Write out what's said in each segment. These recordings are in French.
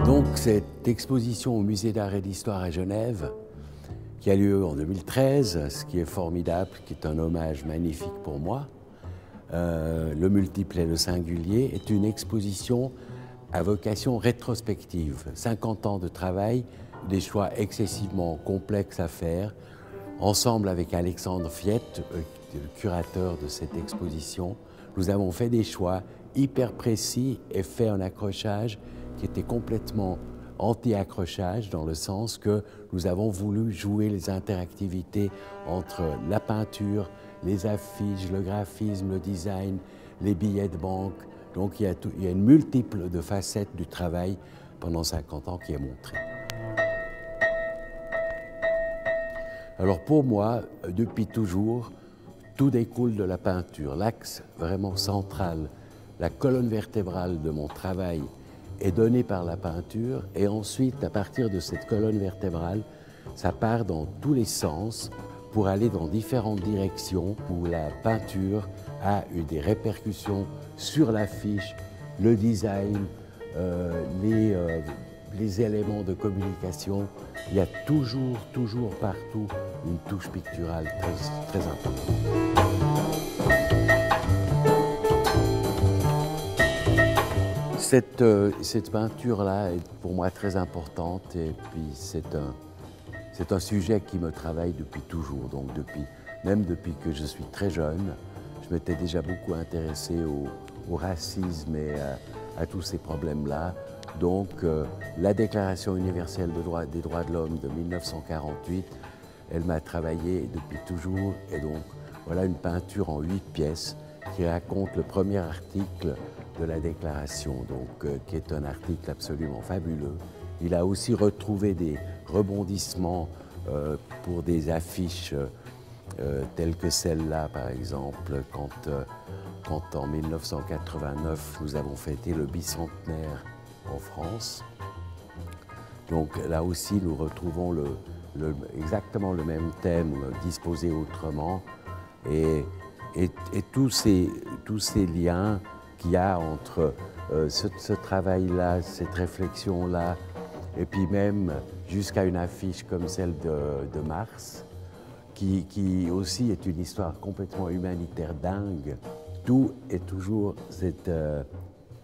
Donc cette exposition au Musée d'Art et d'Histoire à Genève, qui a lieu en 2013, ce qui est formidable, qui est un hommage magnifique pour moi, le multiple et le singulier, est une exposition à vocation rétrospective. 50 ans de travail, des choix excessivement complexes à faire, ensemble avec Alexandre Fiette, le curateur de cette exposition. Nous avons fait des choix hyper précis et fait un accrochage qui était complètement anti-accrochage, dans le sens que nous avons voulu jouer les interactivités entre la peinture, les affiches, le graphisme, le design, les billets de banque. Donc il y a une multiple de facettes du travail pendant 50 ans qui est montrée. Alors pour moi, depuis toujours, tout découle de la peinture. L'axe vraiment central, la colonne vertébrale de mon travail est donné par la peinture, et ensuite, à partir de cette colonne vertébrale, ça part dans tous les sens pour aller dans différentes directions où la peinture a eu des répercussions sur l'affiche, le design, les éléments de communication. Il y a toujours partout une touche picturale très importante. Cette peinture-là est pour moi très importante, et puis c'est un sujet qui me travaille depuis toujours. Donc même depuis que je suis très jeune, je m'étais déjà beaucoup intéressé au racisme et à tous ces problèmes-là. Donc la Déclaration universelle des droits de l'homme de 1948, elle m'a travaillé depuis toujours, et donc voilà une peinture en 8 pièces qui raconte le premier article de la Déclaration, donc, qui est un article absolument fabuleux. Il a aussi retrouvé des rebondissements pour des affiches telles que celle-là, par exemple, quand en 1989, nous avons fêté le bicentenaire en France. Donc là aussi, nous retrouvons exactement le même thème, disposé autrement, et tous ces liens qu'il y a entre ce travail-là, cette réflexion-là, et puis même jusqu'à une affiche comme celle de Mars, qui aussi est une histoire complètement humanitaire dingue. Tout est toujours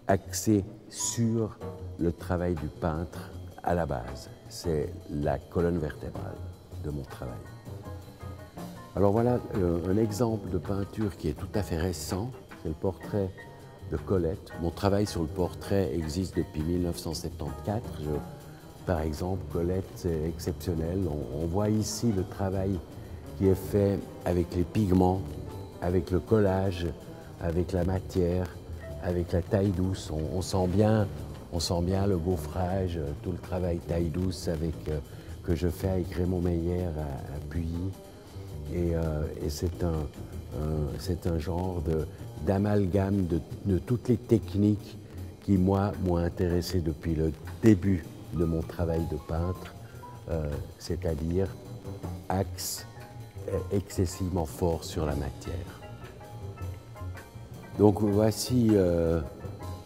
axé sur le travail du peintre à la base. C'est la colonne vertébrale de mon travail. Alors voilà un exemple de peinture qui est tout à fait récent, c'est le portrait de Colette. Mon travail sur le portrait existe depuis 1974. Par exemple, Colette, c'est exceptionnel. On voit ici le travail qui est fait avec les pigments, avec le collage, avec la matière, avec la taille douce. On sent bien le gaufrage, tout le travail taille douce que je fais avec Raymond Meyer à Puyi. Et c'est un genre d'amalgame de toutes les techniques qui, moi, m'ont intéressé depuis le début de mon travail de peintre, c'est-à-dire axe excessivement fort sur la matière. Donc voici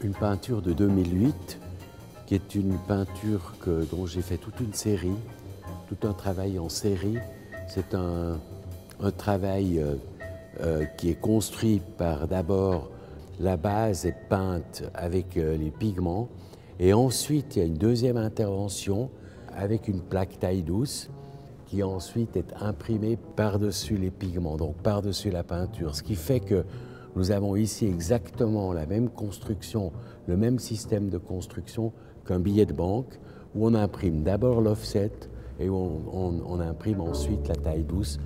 une peinture de 2008, qui est une peinture dont j'ai fait toute une série, tout un travail en série. C'est un travail qui est construit par d'abord la base est peinte avec les pigments, et ensuite il y a une deuxième intervention avec une plaque taille douce qui ensuite est imprimée par-dessus les pigments, donc par-dessus la peinture. Ce qui fait que nous avons ici exactement la même construction, le même système de construction qu'un billet de banque, où on imprime d'abord l'offset et où on imprime ensuite la taille douce.